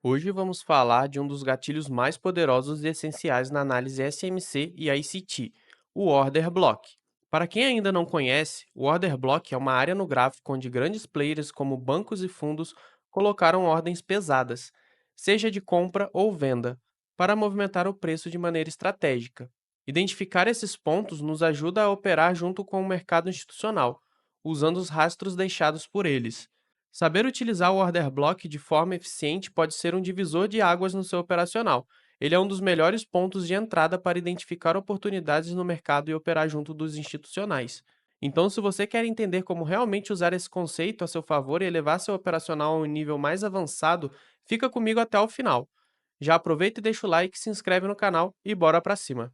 Hoje vamos falar de um dos gatilhos mais poderosos e essenciais na análise SMC e ICT, o Order Block. Para quem ainda não conhece, o Order Block é uma área no gráfico onde grandes players como bancos e fundos colocaram ordens pesadas, seja de compra ou venda, para movimentar o preço de maneira estratégica. Identificar esses pontos nos ajuda a operar junto com o mercado institucional, usando os rastros deixados por eles. Saber utilizar o order block de forma eficiente pode ser um divisor de águas no seu operacional. Ele é um dos melhores pontos de entrada para identificar oportunidades no mercado e operar junto dos institucionais. Então, se você quer entender como realmente usar esse conceito a seu favor e elevar seu operacional a um nível mais avançado, fica comigo até o final. Já aproveita e deixa o like, se inscreve no canal e bora pra cima!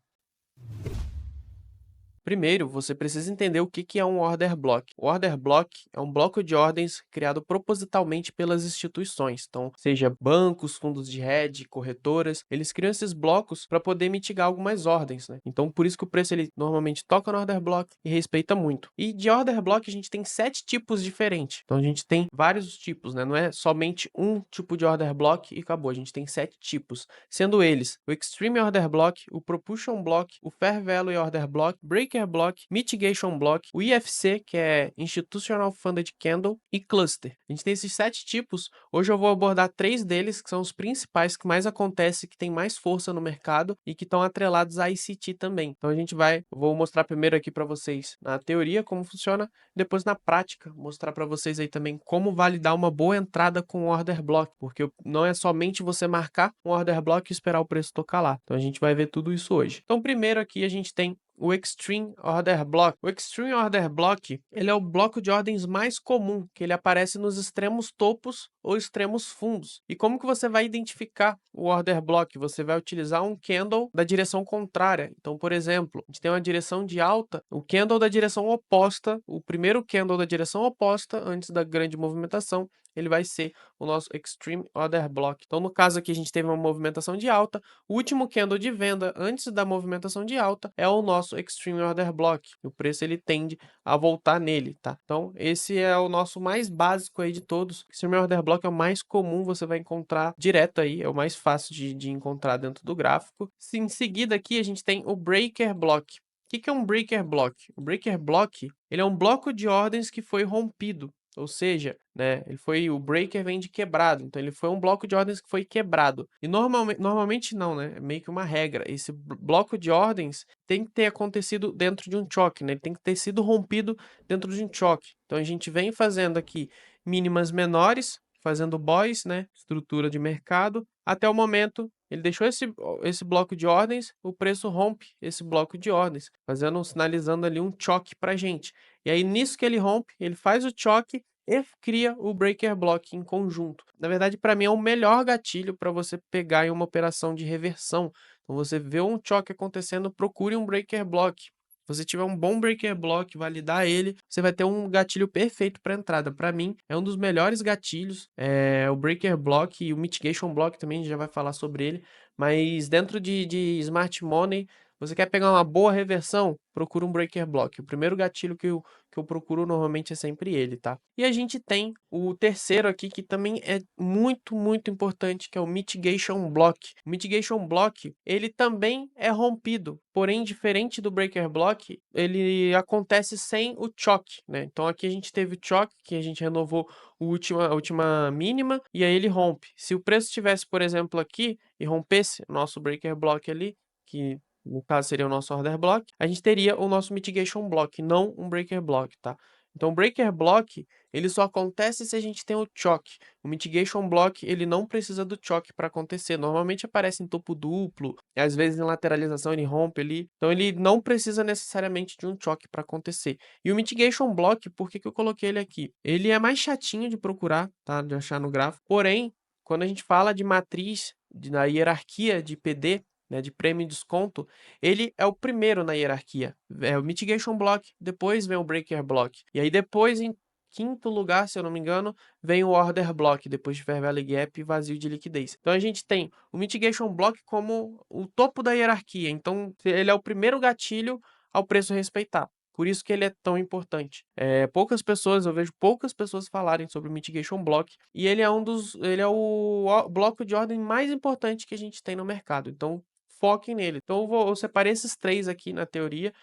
Primeiro, você precisa entender o que é um order block. O order block é um bloco de ordens criado propositalmente pelas instituições. Então, seja bancos, fundos de hedge, corretoras, eles criam esses blocos para poder mitigar algumas ordens, né? Então, por isso que o preço ele normalmente toca no order block e respeita muito. E de order block a gente tem 7 tipos diferentes. Então, a gente tem vários tipos, né? Não é somente um tipo de order block e acabou. A gente tem 7 tipos, sendo eles o Extreme Order Block, o Propulsion Block, o Fair Value Order Block, Breaker Block, Mitigation Block, o IFC, que é Institutional Funded Candle, e Cluster. A gente tem esses 7 tipos. Hoje eu vou abordar 3 deles, que são os principais que mais acontecem, que tem mais força no mercado e que estão atrelados à ICT também. Então vou mostrar primeiro aqui para vocês na teoria como funciona, depois na prática mostrar para vocês aí também como validar uma boa entrada com o order block, porque não é somente você marcar um order block e esperar o preço tocar lá. Então a gente vai ver tudo isso hoje. Então primeiro aqui a gente tem o Extreme Order Block. O Extreme Order Block, ele é o bloco de ordens mais comum, que ele aparece nos extremos topos ou extremos fundos. E como que você vai identificar o Order Block? Você vai utilizar um candle da direção contrária. Então, por exemplo, a gente tem uma direção de alta, o candle da direção oposta, o primeiro candle da direção oposta, antes da grande movimentação, ele vai ser o nosso Extreme Order Block. Então, no caso aqui, a gente teve uma movimentação de alta, o último candle de venda antes da movimentação de alta é o nosso Extreme Order Block. O preço ele tende a voltar nele, tá? Então, esse é o nosso mais básico aí de todos. Extreme Order Block é o mais comum, você vai encontrar direto aí, é o mais fácil de encontrar dentro do gráfico. Em seguida aqui, a gente tem o Breaker Block. O que é um Breaker Block? O Breaker Block, ele é um bloco de ordens que foi rompido. Ou seja, né, o breaker vem de quebrado, então ele foi um bloco de ordens que foi quebrado. E normalmente não, né? É meio que uma regra. Esse bloco de ordens tem que ter acontecido dentro de um choque, né? Ele tem que ter sido rompido dentro de um choque. Então a gente vem fazendo aqui mínimas menores, fazendo boys, né? Estrutura de mercado, até o momento ele deixou esse bloco de ordens, o preço rompe esse bloco de ordens, sinalizando ali um choque para gente. E aí, nisso que ele rompe, ele faz o choque e cria o breaker block em conjunto. Na verdade, para mim, é o melhor gatilho para você pegar em uma operação de reversão. Então, você vê um choque acontecendo, procure um breaker block. Se você tiver um bom breaker block, validar ele, você vai ter um gatilho perfeito para entrada. Para mim, é um dos melhores gatilhos. O breaker block e o mitigation block também, a gente já vai falar sobre ele. Mas dentro de Smart Money, você quer pegar uma boa reversão? Procura um breaker block. O primeiro gatilho que eu procuro normalmente é sempre ele, tá? E a gente tem o terceiro aqui que também é muito, muito importante, que é o mitigation block. O mitigation block, ele também é rompido, porém diferente do breaker block, ele acontece sem o choque, né? Então aqui a gente teve o choque, que a gente renovou a última mínima, e aí ele rompe. Se o preço estivesse, por exemplo, aqui e rompesse nosso breaker block ali, que no caso seria o nosso order block, a gente teria o nosso mitigation block, não um breaker block, tá? Então, o breaker block, ele só acontece se a gente tem o choque. O mitigation block, ele não precisa do choque para acontecer. Normalmente aparece em topo duplo, e às vezes em lateralização ele rompe ali. Então, ele não precisa necessariamente de um choque para acontecer. E o mitigation block, por que eu coloquei ele aqui? Ele é mais chatinho de procurar, tá? De achar no gráfico. Porém, quando a gente fala de matriz, da hierarquia de PD, né, de prêmio e desconto, ele é o primeiro na hierarquia. É o mitigation block, depois vem o breaker block. E aí depois, em quinto lugar, se eu não me engano, vem o order block, depois de fair value gap e vazio de liquidez. Então a gente tem o mitigation block como o topo da hierarquia. Então ele é o primeiro gatilho ao preço respeitar. Por isso que ele é tão importante. Eu vejo poucas pessoas falarem sobre o Mitigation Block, e ele é o bloco de ordem mais importante que a gente tem no mercado. Então, foquem nele. Então, eu separei esses 3 aqui na teoria.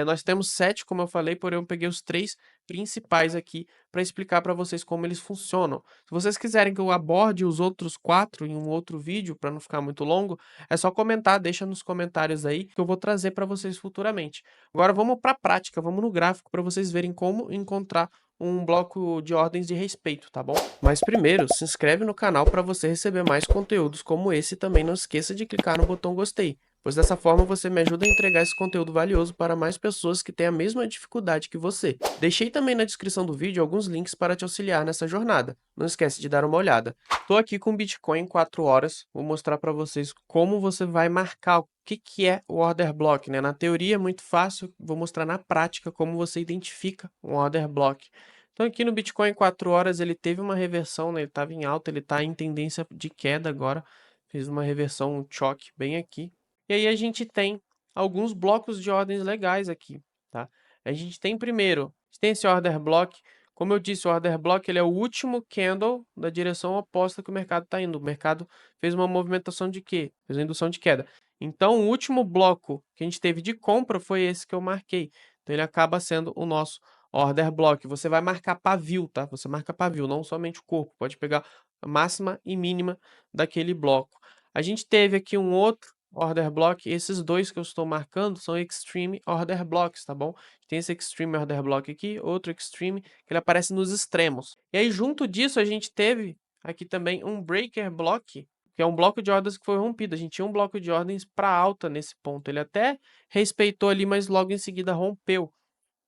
Nós temos 7, como eu falei, porém eu peguei os 3 principais aqui para explicar para vocês como eles funcionam. Se vocês quiserem que eu aborde os outros 4 em um outro vídeo, para não ficar muito longo, é só comentar, deixa nos comentários aí que eu vou trazer para vocês futuramente. Agora vamos para a prática, vamos no gráfico para vocês verem como encontrar um bloco de ordens de respeito, tá bom? Mas primeiro, se inscreve no canal para você receber mais conteúdos como esse e também não esqueça de clicar no botão gostei, pois dessa forma você me ajuda a entregar esse conteúdo valioso para mais pessoas que têm a mesma dificuldade que você. Deixei também na descrição do vídeo alguns links para te auxiliar nessa jornada. Não esquece de dar uma olhada. Estou aqui com Bitcoin em 4 horas, vou mostrar para vocês como você vai marcar o que é o order block, né? Na teoria é muito fácil, vou mostrar na prática como você identifica um order block. Então aqui no Bitcoin em 4 horas ele teve uma reversão, né? Ele estava em alta, ele está em tendência de queda agora, fez uma reversão, um choque bem aqui. E aí a gente tem alguns blocos de ordens legais aqui, tá? A gente tem primeiro, a gente tem esse order block. Como eu disse, o order block ele é o último candle da direção oposta que o mercado está indo. O mercado fez uma movimentação de quê? Fez uma indução de queda. Então, o último bloco que a gente teve de compra foi esse que eu marquei. Então, ele acaba sendo o nosso order block. Você vai marcar pavio, tá? Você marca pavio, não somente o corpo. Pode pegar a máxima e mínima daquele bloco. A gente teve aqui um outro order block. Esses dois que eu estou marcando são extreme order blocks, tá bom? Tem esse extreme order block aqui, outro extreme, que ele aparece nos extremos. E aí, junto disso, a gente teve aqui também um breaker block, que é um bloco de ordens que foi rompido. A gente tinha um bloco de ordens para alta nesse ponto. Ele até respeitou ali, mas logo em seguida rompeu.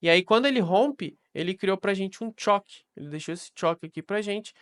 E aí, quando ele rompe, ele criou para a gente um choque. Ele deixou esse choque aqui para a gente.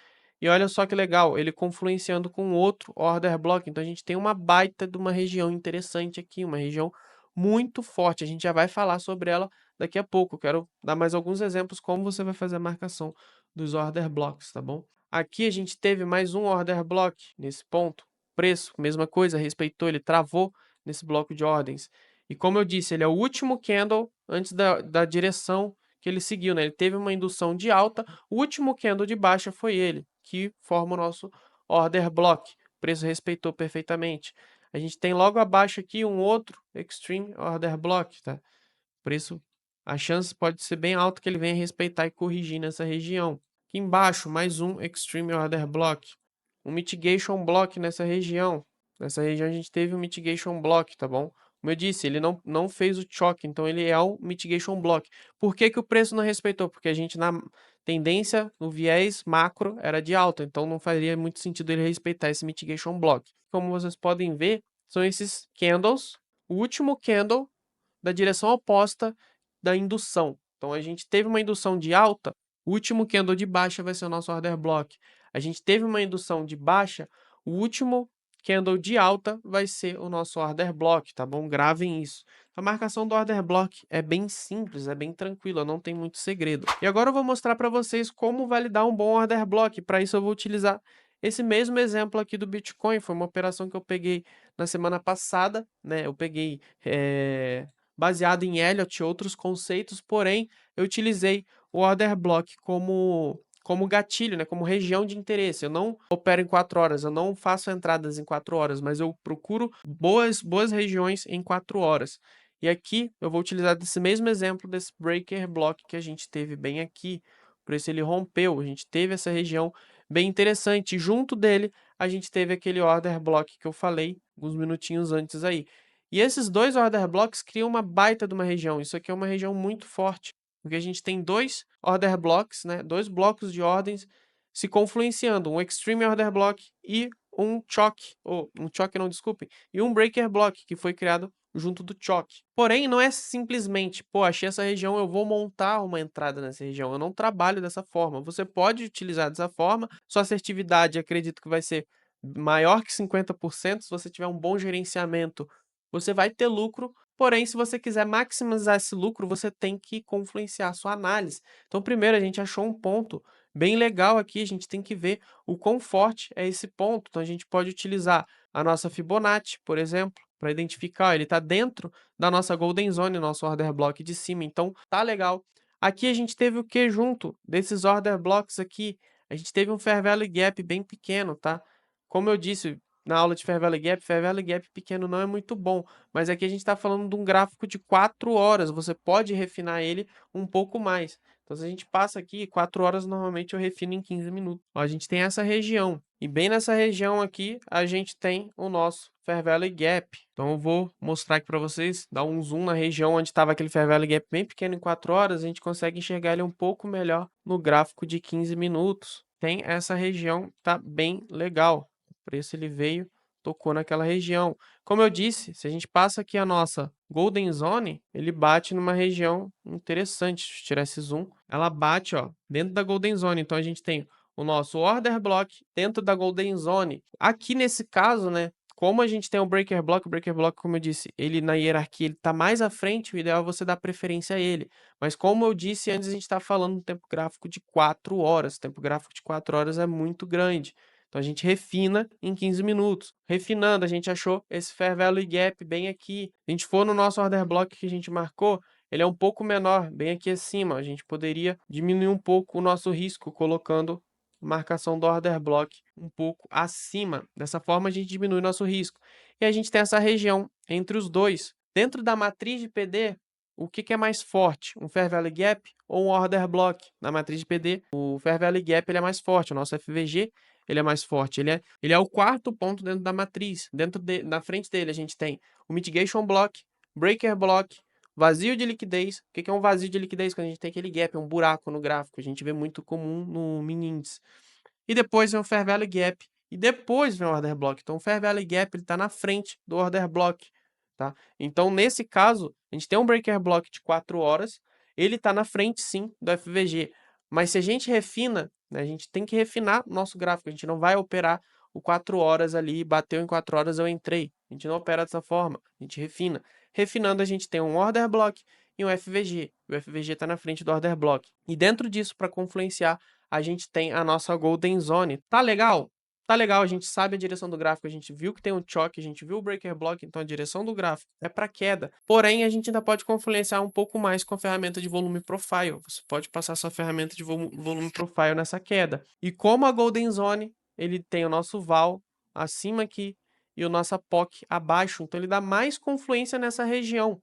E olha só que legal, ele confluenciando com outro order block. Então, a gente tem uma baita de uma região interessante aqui, uma região muito forte. A gente já vai falar sobre ela daqui a pouco. Eu quero dar mais alguns exemplos como você vai fazer a marcação dos order blocks, tá bom? Aqui a gente teve mais um order block nesse ponto. Preço, mesma coisa, respeitou, ele travou nesse bloco de ordens. E como eu disse, ele é o último candle antes da direção que ele seguiu, né? Ele teve uma indução de alta, o último candle de baixa foi ele, que forma o nosso order block. O preço respeitou perfeitamente. A gente tem logo abaixo aqui um outro Extreme Order Block, tá? O preço, a chance pode ser bem alta que ele venha respeitar e corrigir nessa região. Aqui embaixo, mais um Extreme Order Block. Um Mitigation Block nessa região. Nessa região a gente teve um Mitigation Block, tá bom? Como eu disse, ele não fez o choque, então ele é um Mitigation Block. Por que que o preço não respeitou? Porque a gente na tendência, no viés macro, era de alta, então não faria muito sentido ele respeitar esse Mitigation Block. Como vocês podem ver, são esses candles, o último candle da direção oposta da indução. Então, a gente teve uma indução de alta, o último candle de baixa vai ser o nosso order block. A gente teve uma indução de baixa, o último candle de alta vai ser o nosso order block, tá bom? Gravem isso. A marcação do order block é bem simples, é bem tranquila, não tem muito segredo. E agora eu vou mostrar para vocês como validar um bom order block. Para isso eu vou utilizar esse mesmo exemplo aqui do Bitcoin. Foi uma operação que eu peguei na semana passada, né? Eu peguei baseado em Elliott e outros conceitos, porém eu utilizei o order block como gatilho, né, como região de interesse. Eu não opero em 4 horas, eu não faço entradas em 4 horas, mas eu procuro boas regiões em 4 horas. E aqui eu vou utilizar desse mesmo exemplo desse breaker block que a gente teve bem aqui. Por isso ele rompeu, a gente teve essa região bem interessante. Junto dele, a gente teve aquele order block que eu falei alguns minutinhos antes aí. E esses dois order blocks criam uma baita de uma região. Isso aqui é uma região muito forte, porque a gente tem dois order blocks, né, dois blocos de ordens se confluenciando, um extreme order block e um choke, ou um choke não, desculpem, e um breaker block que foi criado junto do choke. Porém, não é simplesmente, pô, achei essa região, eu vou montar uma entrada nessa região. Eu não trabalho dessa forma. Você pode utilizar dessa forma, sua assertividade acredito que vai ser maior que 50% se você tiver um bom gerenciamento, você vai ter lucro, porém, se você quiser maximizar esse lucro, você tem que confluenciar a sua análise. Então, primeiro, a gente achou um ponto bem legal aqui, a gente tem que ver o quão forte é esse ponto. Então, a gente pode utilizar a nossa Fibonacci, por exemplo, para identificar, ó, ele está dentro da nossa Golden Zone, nosso order block de cima, então tá legal. Aqui a gente teve o que junto desses order blocks aqui? A gente teve um Fair Value Gap bem pequeno, tá? Como eu disse na aula de Fair Value Gap pequeno não é muito bom, mas aqui a gente está falando de um gráfico de 4 horas, você pode refinar ele um pouco mais. Então, se a gente passa aqui 4 horas, normalmente eu refino em 15 minutos. Ó, a gente tem essa região, e bem nessa região aqui, a gente tem o nosso Fair Value Gap. Então, eu vou mostrar aqui para vocês, dar um zoom na região onde estava aquele Fair Value Gap bem pequeno em 4 horas, a gente consegue enxergar ele um pouco melhor no gráfico de 15 minutos. Tem essa região, tá bem legal. O preço ele veio, tocou naquela região. Como eu disse, se a gente passa aqui a nossa Golden Zone, ele bate numa região interessante. Deixa eu tirar esse zoom. Ela bate, ó, dentro da Golden Zone. Então a gente tem o nosso order block dentro da Golden Zone. Aqui nesse caso, né, como a gente tem o breaker block, como eu disse, ele na hierarquia ele está mais à frente, o ideal é você dar preferência a ele. Mas como eu disse antes, a gente está falando de um tempo gráfico de 4 horas. O tempo gráfico de 4 horas é muito grande. Então a gente refina em 15 minutos. Refinando, a gente achou esse Fair Value Gap bem aqui. Se a gente for no nosso order block que a gente marcou, ele é um pouco menor, bem aqui acima. A gente poderia diminuir um pouco o nosso risco colocando marcação do order block um pouco acima. Dessa forma, a gente diminui nosso risco. E a gente tem essa região entre os dois. Dentro da matriz de PD, o que é mais forte? Um Fair Value Gap ou um Order Block? Na matriz de PD, o Fair Value Gap ele é mais forte. O nosso FVG ele é mais forte. Ele é o quarto ponto dentro da matriz. Na frente dele, a gente tem o Mitigation Block, Breaker Block, vazio de liquidez. O que é um vazio de liquidez? Quando a gente tem aquele gap, é um buraco no gráfico. A gente vê muito comum no mini índice. E depois vem o Fair Value Gap. E depois vem o Order Block. Então, o Fair Value Gap está na frente do Order Block. Tá? Então, nesse caso, a gente tem um Breaker Block de 4 horas. Ele está na frente, sim, do FVG. Mas se a gente refina, né, a gente tem que refinar o nosso gráfico. A gente não vai operar o 4 horas ali, bateu em 4 horas, eu entrei. A gente não opera dessa forma, a gente refina. Refinando, a gente tem um Order Block e um FVG. O FVG está na frente do Order Block. E dentro disso, para confluenciar, a gente tem a nossa Golden Zone. Tá legal? Tá legal, a gente sabe a direção do gráfico, a gente viu que tem um choque, a gente viu o breaker block, então a direção do gráfico é para queda. Porém, a gente ainda pode confluenciar um pouco mais com a ferramenta de volume profile. Você pode passar sua ferramenta de volume profile nessa queda. E como a Golden Zone, ele tem o nosso Val acima aqui e o nosso POC abaixo, então ele dá mais confluência nessa região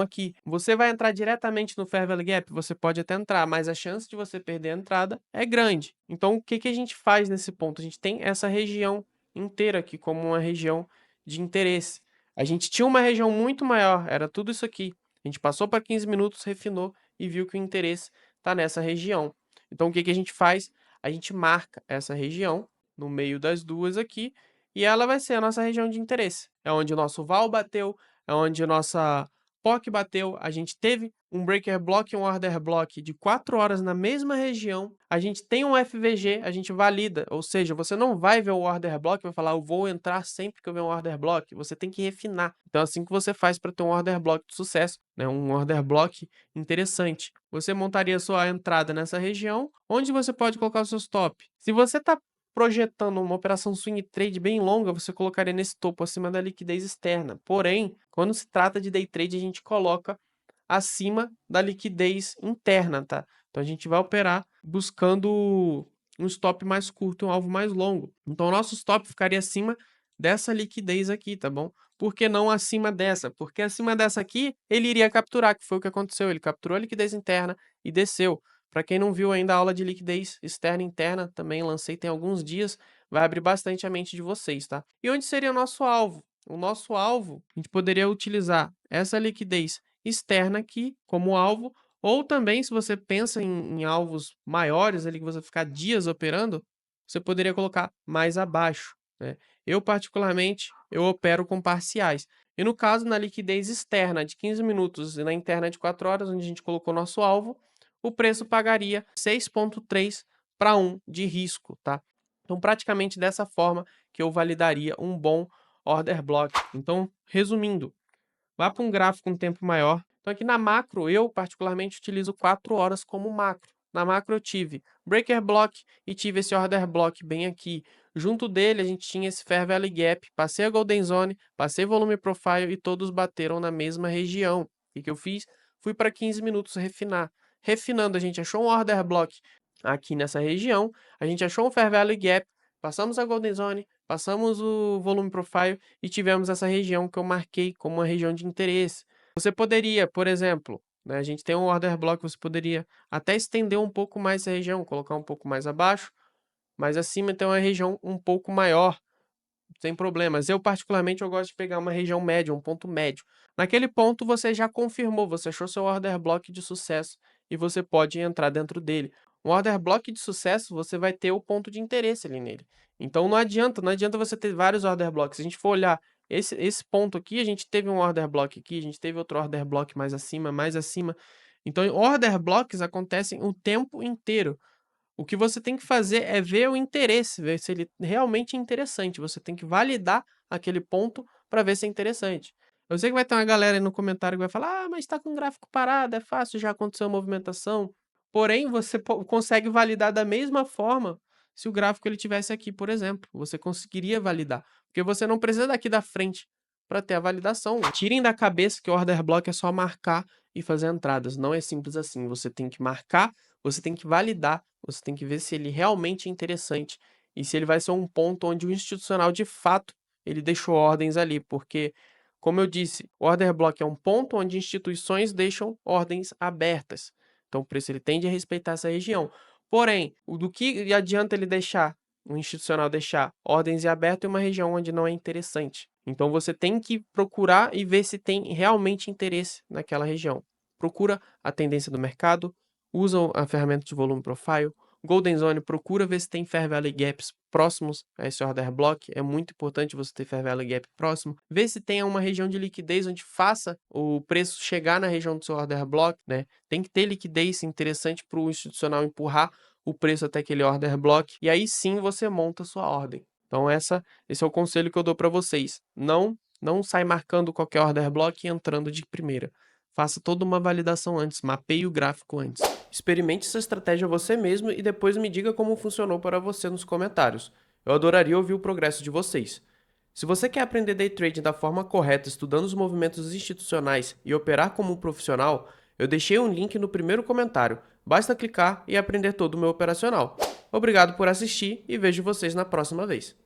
aqui. Você vai entrar diretamente no Fair Value Gap? Você pode até entrar, mas a chance de você perder a entrada é grande. Então, o que a gente faz nesse ponto? A gente tem essa região inteira aqui como uma região de interesse. A gente tinha uma região muito maior, era tudo isso aqui. A gente passou para 15 minutos, refinou e viu que o interesse está nessa região. Então, o que a gente faz? A gente marca essa região no meio das duas aqui, e ela vai ser a nossa região de interesse. É onde o nosso Val bateu, é onde a nossa POC bateu. A gente teve um Breaker Block e um Order Block de 4 horas na mesma região. A gente tem um FVG, a gente valida. Ou seja, você não vai ver o Order Block e vai falar, eu vou entrar sempre que eu ver um Order Block. Você tem que refinar. Então, é assim que você faz para ter um Order Block de sucesso, né? Um Order Block interessante. Você montaria sua entrada nessa região, onde você pode colocar o seu stop. Se você está projetando uma operação swing trade bem longa, você colocaria nesse topo acima da liquidez externa. Porém, quando se trata de day trade, a gente coloca acima da liquidez interna, tá? Então a gente vai operar buscando um stop mais curto, um alvo mais longo. Então o nosso stop ficaria acima dessa liquidez aqui, tá bom? Por que não acima dessa? Porque acima dessa aqui, ele iria capturar, que foi o que aconteceu. Ele capturou a liquidez interna e desceu. Para quem não viu ainda a aula de liquidez externa e interna, também lancei tem alguns dias, vai abrir bastante a mente de vocês, tá? E onde seria o nosso alvo? O nosso alvo, a gente poderia utilizar essa liquidez externa aqui como alvo, ou também se você pensa em alvos maiores, ali que você ficar dias operando, você poderia colocar mais abaixo, né? Eu, particularmente, eu opero com parciais. E no caso, na liquidez externa de 15 minutos e na interna de 4 horas, onde a gente colocou nosso alvo, o preço pagaria 6,3 para 1 de risco, tá? Então, praticamente dessa forma que eu validaria um bom order block. Então, resumindo, vá para um gráfico com tempo maior. Então, aqui na macro, eu particularmente utilizo 4 horas como macro. Na macro eu tive Breaker Block e tive esse Order Block bem aqui. Junto dele a gente tinha esse Fair Value Gap, passei a Golden Zone, passei Volume Profile e todos bateram na mesma região. O que eu fiz? Fui para 15 minutos refinar. Refinando, a gente achou um Order Block aqui nessa região, a gente achou um Fair Value Gap, passamos a Golden Zone, passamos o Volume Profile e tivemos essa região que eu marquei como uma região de interesse. Você poderia, por exemplo, né, a gente tem um Order Block, você poderia até estender um pouco mais essa região, colocar um pouco mais abaixo, mas acima tem uma região um pouco maior, sem problemas. Eu, particularmente, eu gosto de pegar uma região média, um ponto médio. Naquele ponto, você já confirmou, você achou seu order block de sucesso e você pode entrar dentro dele. Um order block de sucesso, você vai ter o ponto de interesse ali nele. Então, não adianta você ter vários order blocks. Se a gente for olhar esse ponto aqui, a gente teve um order block aqui, a gente teve outro order block mais acima, mais acima. Então, order blocks acontecem o tempo inteiro. O que você tem que fazer é ver o interesse, ver se ele realmente é interessante. Você tem que validar aquele ponto para ver se é interessante. Eu sei que vai ter uma galera aí no comentário que vai falar: ah, mas está com o gráfico parado, é fácil, já aconteceu a movimentação. Porém, você consegue validar da mesma forma se o gráfico ele tivesse aqui, por exemplo. Você conseguiria validar, porque você não precisa daqui da frente para ter a validação. Tirem da cabeça que o order block é só marcar e fazer entradas. Não é simples assim. Você tem que marcar, você tem que validar, você tem que ver se ele realmente é interessante e se ele vai ser um ponto onde o institucional, de fato, ele deixou ordens ali, porque, como eu disse, o order block é um ponto onde instituições deixam ordens abertas. Então, por isso, ele tende a respeitar essa região. Porém, do que adianta ele deixar, o institucional deixar ordens em aberto em uma região onde não é interessante? Então, você tem que procurar e ver se tem realmente interesse naquela região. Procura a tendência do mercado, usa a ferramenta de volume profile. Golden Zone, procura ver se tem Fair Value Gaps próximos a esse order block. É muito importante você ter Fair Value Gap próximo. Vê se tem uma região de liquidez onde faça o preço chegar na região do seu order block, né? Tem que ter liquidez interessante para o institucional empurrar o preço até aquele order block. E aí sim você monta a sua ordem. Então esse é o conselho que eu dou para vocês. Não sai marcando qualquer order block e entrando de primeira. Faça toda uma validação antes, mapeie o gráfico antes. Experimente essa estratégia você mesmo e depois me diga como funcionou para você nos comentários. Eu adoraria ouvir o progresso de vocês. Se você quer aprender day trading da forma correta, estudando os movimentos institucionais e operar como um profissional, eu deixei um link no primeiro comentário. Basta clicar e aprender todo o meu operacional. Obrigado por assistir e vejo vocês na próxima vez.